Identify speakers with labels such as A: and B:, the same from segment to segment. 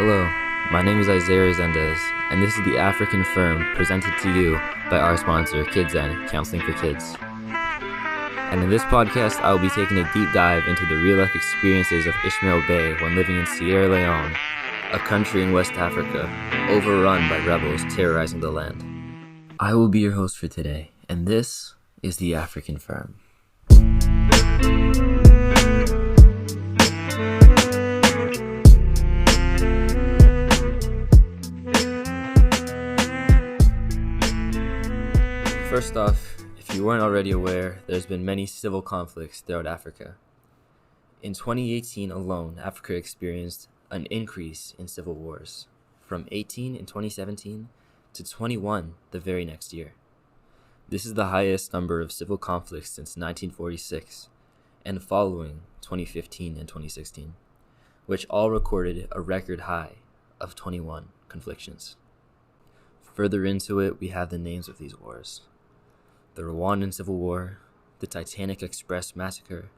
A: Hello, my name is Isaiah Resendez, and this is the African Firm presented to you by our sponsor, KidZen, Counseling for Kids. And in this podcast, I will be taking a deep dive into the real-life experiences of Ishmael Bey when living in Sierra Leone, a country in West Africa, overrun by rebels terrorizing the land. I will be your host for today, and this is the African Firm. First off, if you weren't already aware, there's been many civil conflicts throughout Africa. In 2018 alone, Africa experienced an increase in civil wars, from 18 in 2017 to 21 the very next year. This is the highest number of civil conflicts since 1946, and following 2015 and 2016, which all recorded a record high of 21 conflictions. Further into it, we have the names of these wars: the Rwandan Civil War, the Titanic Express Massacre,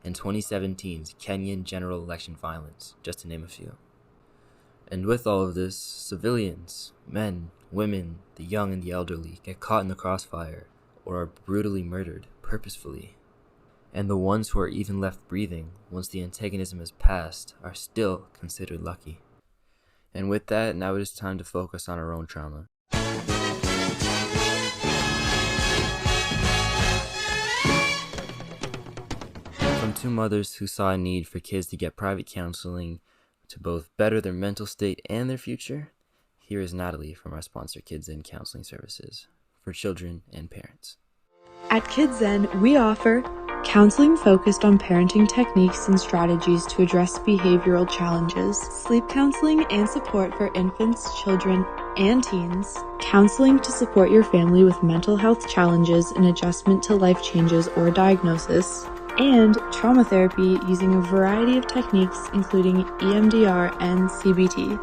A: and 2017's Kenyan general election violence, just to name a few. And with all of this, civilians, men, women, the young and the elderly, get caught in the crossfire or are brutally murdered purposefully. And the ones who are even left breathing once the antagonism has passed are still considered lucky. And with that, now it is time to focus on our own trauma. From two mothers who saw a need for kids to get private counseling to both better their mental state and their future, here is Natalie from our sponsor KidZen Counseling Services for children and parents.
B: At KidZen, we offer counseling focused on parenting techniques and strategies to address behavioral challenges, sleep counseling and support for infants, children, and teens, counseling to support your family with mental health challenges and adjustment to life changes or diagnosis, and trauma therapy using a variety of techniques including EMDR and CBT.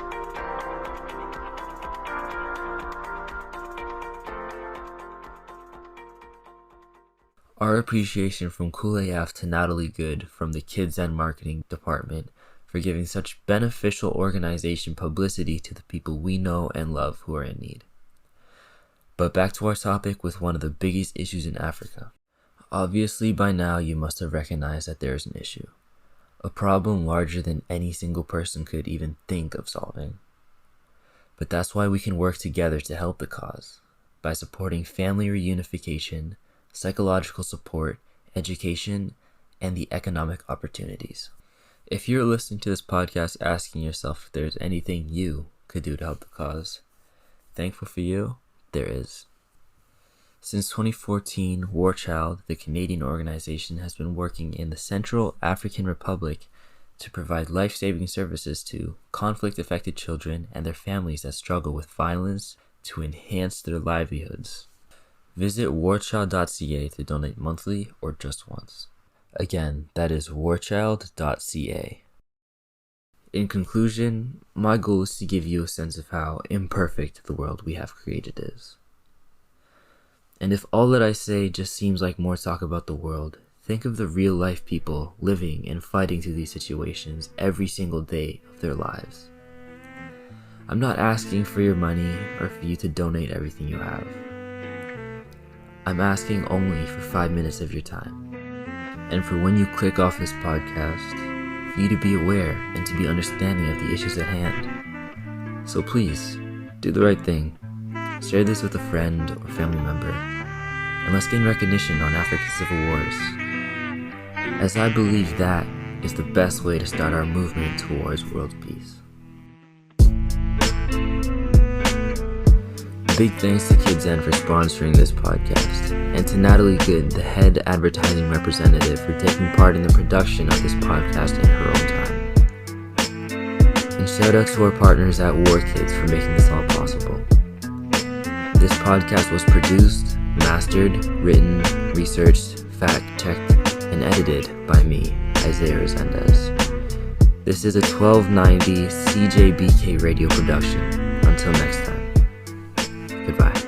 A: Our appreciation from Cool AF to Natalie Good from the KidZen Marketing Department for giving such beneficial organization publicity to the people we know and love who are in need. But back to our topic with one of the biggest issues in Africa. Obviously, by now you must have recognized that there is an issue, a problem larger than any single person could even think of solving. But that's why we can work together to help the cause, by supporting family reunification, psychological support, education, and the economic opportunities. If you're listening to this podcast asking yourself if there's anything you could do to help the cause, thankful for you, there is. Since 2014, War Child, the Canadian organization, has been working in the Central African Republic to provide life-saving services to conflict-affected children and their families that struggle with violence to enhance their livelihoods. Visit warchild.ca to donate monthly or just once. Again, that is warchild.ca. In conclusion, my goal is to give you a sense of how imperfect the world we have created is. And if all that I say just seems like more talk about the world, think of the real-life people living and fighting through these situations every single day of their lives. I'm not asking for your money or for you to donate everything you have. I'm asking only for 5 minutes of your time. And for when you click off this podcast, for you to be aware and to be understanding of the issues at hand. So please, do the right thing. Share this with a friend or family member, and let's gain recognition on Africa's civil wars, as I believe that is the best way to start our movement towards world peace. Big thanks to KidZen for sponsoring this podcast, and to Natalie Good, the head advertising representative, for taking part in the production of this podcast in her own time. And shout out to our partners at War Kids for making this all possible. This podcast was produced, mastered, written, researched, fact-checked, and edited by me, Isaiah Resendez. This is a 1290 CJBK radio production. Until next time, goodbye.